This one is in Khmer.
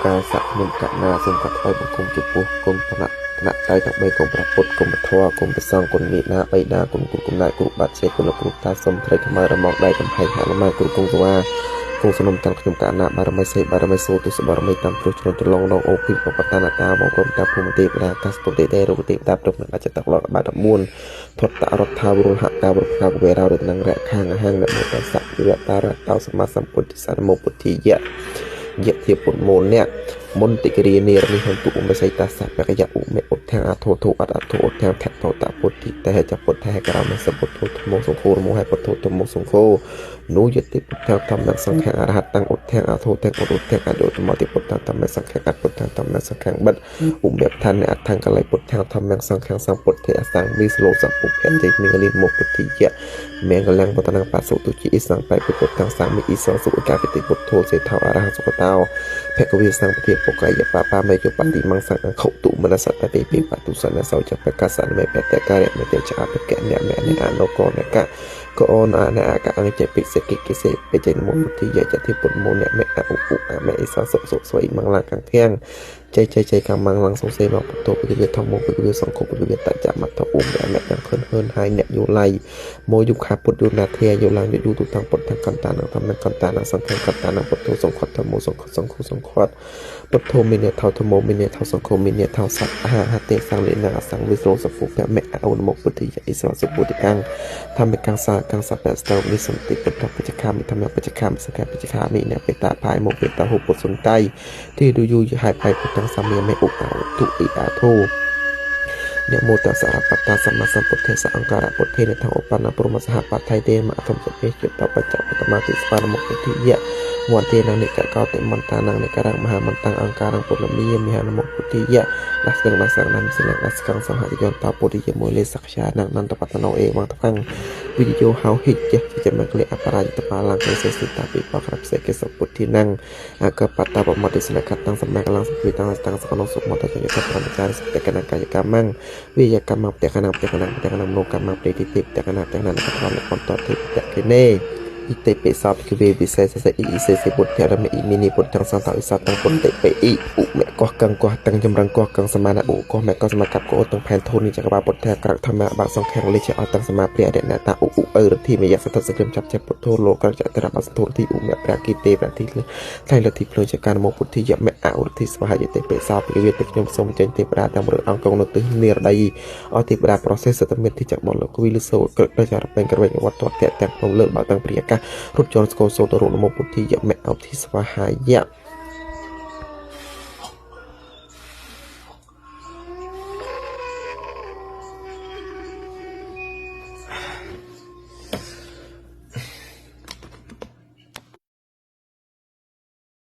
ការសក្តិកណាសូមកាត់ថ្លៃបង្គំចំពោះគុំថ្នាក់ដៃទាំង3គុំព្រះពុទ្ធគុំពធគុំព្រះសង្ឃគុំមេដាបៃតាគុំគុំណែគ្រូបាត់ជេគុំលោកគ្រូតាសូមត្រីខ្មែររមងដៃកំផែងហាលម៉ែគ្រូគុំសវ៉ាគង់សនំទាំងខ្ញុំកណាបារមីសេបារមីសូទស្សបារមីតាមព្រោះជ្រុលចលងដងអូពីបបតានតាបងព្រមតាភូមិទេវតាកាសពុទេទេរូបទេវតាព្រមនឹងអាចតកលបាត14ផុតតរដ្ឋាវរុលហតាវរុខាវេរោរនឹងរៈខាងហាងនមតសៈវិរតារតោសមាសម្ពុទ្ធិសរមពុទ្ធាយៈយៈធាពុទ្ធមូលអ្នកមន្តិគិរីនិរនិហន្តុឧបសេតាសៈបកយៈឧមេឧទ្ធាអធោធុអត្តធុឧទ្ធាថតតពុទ្ធិតេចពុទ្ធេក្រមសពុទ្ធធម្មសង្ឃោរមហេពុទ្ធធម្មសង្ឃោនោះយតិពុទ្ធធម្មសង្ឃអរហតੰឧទ្ធាអធោទាំងឧទ្ធាអនុត្តមតិពុទ្ធធម្មសង្ឃអពុទ្ធធម្មសង្ឃបិទ្ធឧបេឋានអថង្កលៃពុទ្ធធម្មសង្ឃសង្ពុទ្ធិអសង្វិស្លោសពុភៈចេមិលិមុពុទ្ធិយៈមេកលាំងបតនបសុទុជិសង្បៃពុទ្ធទាំងសង្មិអ៊ីសសុកាពិតិពុទ្ធោសេថោអរហសុគតោភគវិសង្ឃភិបកយបបាមេយបតិមង្សង្ឃុតុមនសតតិពិបតុសនសោចបកសនមេបតការិមេតេចអបកញ្ញមេអនុកោនកៈកោនអនាកអង្គចេពិសេកិកិសេបចេនមុពុទ្ធិយៈចតិពុទ្ធមោអ្នកមេអឧបអមេអិសសុសុស្វៃមង្លាកាំងធាងចៃកំងឡើងសង្សេមកពុទ្ធោពិវិធម្មពិវិសង្ឃពិវិតចមត្ថឧបអមេទាំងខឿនហើយអ្នកយូឡៃមួយយុខាពុទ្ធយុណាធាយូឡើងយូទូទាំងពុទ្ធទាំងកន្តនឹងធម្មកន្តនឹងសង្ឃកន្តនឹងពុទ្ធោសង្ឃធម្មសង្ឃសង្ឃសង្ឃពុទ្ធោមិនិថោធម្មមិនិថោសង្ឃមិនិថោសត្អហតេសង្លិណាសង្វិស្លោសពុភមេអនុមពុទ្ធិយៈអិសសុពុទ្ធិកាំងធម្មកាំងសាកាំងសពស្តោវិសន្តិពុទ្ធបច្ចខាមិធម្មបច្ចខាមិសង្ឃបច្ចខាមិអ្នកបេតាផាយមកបេតាហុពុទ្ធសន្តិទីดูยูให้ไปพุทธังสัมเมอุปาทุอิอาโทเนี่ยโมตัสสะปัตตาสัมมาสัมพุทธัสสะอังการะพุทเทนะทังอุปาณปรมสหปัตไทเตมะธรรมสเปจิตตปัจจะปตมาติสปานมุติยะวันเทนังนิกะกาวเตมันตานังนิกะรังมหามันตังอังการังปุณมียมิหานมุพุติยะลัสกังลัสนันสิลังลัสกังสังหะยนตาปุติยะโมเลสักชานังนันตปัตโนเอวังทังวิโยหาวหิจจะมังเลอปราจิตปาลังเกสสิตาปิปะครับเสกสปุตินังอากปัตตาปมติสนักตังสัมมากลังสัพพิตังตังสกนสุมตะยะตะปรามจารสเตกนังกายกรรมังวิยกรรมเตกนังโลกรรมปฏิทิเตกนังกตระคนตติเตกเนอิเตปิสาภิกเววิเศษเสอิอิเศษบุตรเทระเมอิมินิบุตรทั้งสันตอิสัตตังปุตเตเปอิอุเมกอกังกอตังจำรังกอกังสมานะอุกอเมกอสมากับกอตังแผ่นโทนิจักรวาลปุตเทกระธรรมะบางสองแข่งเลเชอตังสมาเปรียเดนตาอุที่เมียสัตสกรมจับเจ็บปุตโทโลกระจัตระบัสโทที่อุเมปรากิเตปราทิเลยไทยละทิเพลจากการโมปุติยะเมอาอุทิสวหายเตเปสาภิกเวติยมสมเจนเตปราดังบริอังกงนตึเนรไดอติปรา process สตเมติจากบอลกวิลโซเกิดประชาธิปไตยกระเวงวัดตัวแต่งลงเลิกบางตังเปรียกะรุจรสโกโซตรุนโมปุติยะเมอาอุทิสวหายะ